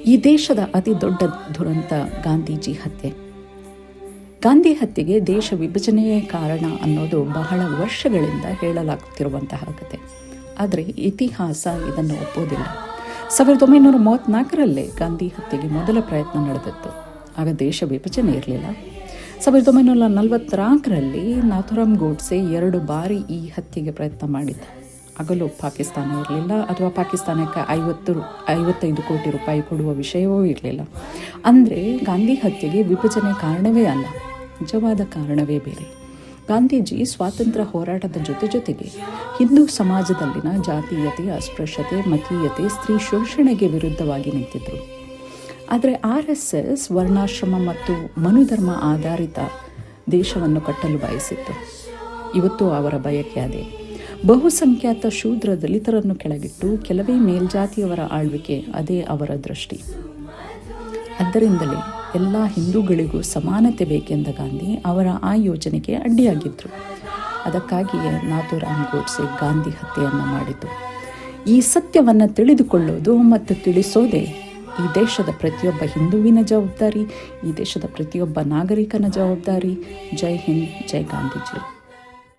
ಈ ದೇಶದ ಅತಿ ದೊಡ್ಡ ದುರಂತ ಗಾಂಧೀಜಿ ಹತ್ಯೆ. ಗಾಂಧಿ ಹತ್ಯೆಗೆ ದೇಶ ವಿಭಜನೆಯೇ ಕಾರಣ ಅನ್ನೋದು ಬಹಳ ವರ್ಷಗಳಿಂದ ಹೇಳಲಾಗುತ್ತಿರುವಂತಹ ಕತೆ. ಆದರೆ ಇತಿಹಾಸ ಇದನ್ನು ಒಪ್ಪೋದಿಲ್ಲ. 1934 ಗಾಂಧಿ ಹತ್ಯೆಗೆ ಮೊದಲ ಪ್ರಯತ್ನ ನಡೆದಿತ್ತು. ಆಗ ದೇಶ ವಿಭಜನೆ ಇರಲಿಲ್ಲ. 1944 ನಾಥೂರಾಮ್ ಗೋಡ್ಸೆ 2 ಬಾರಿ ಈ ಹತ್ಯೆಗೆ ಪ್ರಯತ್ನ ಮಾಡಿದ್ದ. ಆಗಲೂ ಪಾಕಿಸ್ತಾನ ಇರಲಿಲ್ಲ, ಅಥವಾ ಪಾಕಿಸ್ತಾನಕ್ಕೆ 55 ಕೋಟಿ ರೂಪಾಯಿ ಕೊಡುವ ವಿಷಯವೂ ಇರಲಿಲ್ಲ. ಅಂದರೆ ಗಾಂಧಿ ಹತ್ಯೆಗೆ ವಿಭಜನೆ ಕಾರಣವೇ ಅಲ್ಲ, ನಿಜವಾದ ಕಾರಣವೇ ಬೇರೆ. ಗಾಂಧೀಜಿ ಸ್ವಾತಂತ್ರ್ಯ ಹೋರಾಟದ ಜೊತೆಗೆ ಹಿಂದೂ ಸಮಾಜದಲ್ಲಿನ ಜಾತೀಯತೆ, ಅಸ್ಪೃಶ್ಯತೆ, ಮತೀಯತೆ, ಸ್ತ್ರೀ ಶೋಷಣೆಗೆ ವಿರುದ್ಧವಾಗಿ ನಿಂತಿದ್ದರು. ಆದರೆ RSS ವರ್ಣಾಶ್ರಮ ಮತ್ತು ಮನುಧರ್ಮ ಆಧಾರಿತ ದೇಶವನ್ನು ಕಟ್ಟಲು ಬಯಸಿತ್ತು. ಇವತ್ತು ಅವರ ಬಯಕೆ ಅದೇ. ಬಹುಸಂಖ್ಯಾತ ಶೂದ್ರ ದಲಿತರನ್ನು ಕೆಳಗಿಟ್ಟು ಕೆಲವೇ ಮೇಲ್ಜಾತಿಯವರ ಆಳ್ವಿಕೆ, ಅದೇ ಅವರ ದೃಷ್ಟಿ. ಆದ್ದರಿಂದಲೇ ಎಲ್ಲ ಹಿಂದೂಗಳಿಗೂ ಸಮಾನತೆ ಬೇಕೆಂದ ಗಾಂಧಿ ಅವರ ಆ ಯೋಜನೆಗೆ ಅಡ್ಡಿಯಾಗಿದ್ದರು. ಅದಕ್ಕಾಗಿಯೇ ನಾಥೂರಾಮ್ ಗೋಡ್ಸೆ ಗಾಂಧಿ ಹತ್ಯೆಯನ್ನು ಮಾಡಿತು. ಈ ಸತ್ಯವನ್ನು ತಿಳಿದುಕೊಳ್ಳೋದು ಮತ್ತು ತಿಳಿಸೋದೇ ಈ ದೇಶದ ಪ್ರತಿಯೊಬ್ಬ ಹಿಂದುವಿನ ಜವಾಬ್ದಾರಿ, ಈ ದೇಶದ ಪ್ರತಿಯೊಬ್ಬ ನಾಗರಿಕನ ಜವಾಬ್ದಾರಿ. ಜೈ ಹಿಂದ್, ಜೈ ಗಾಂಧೀಜಿ.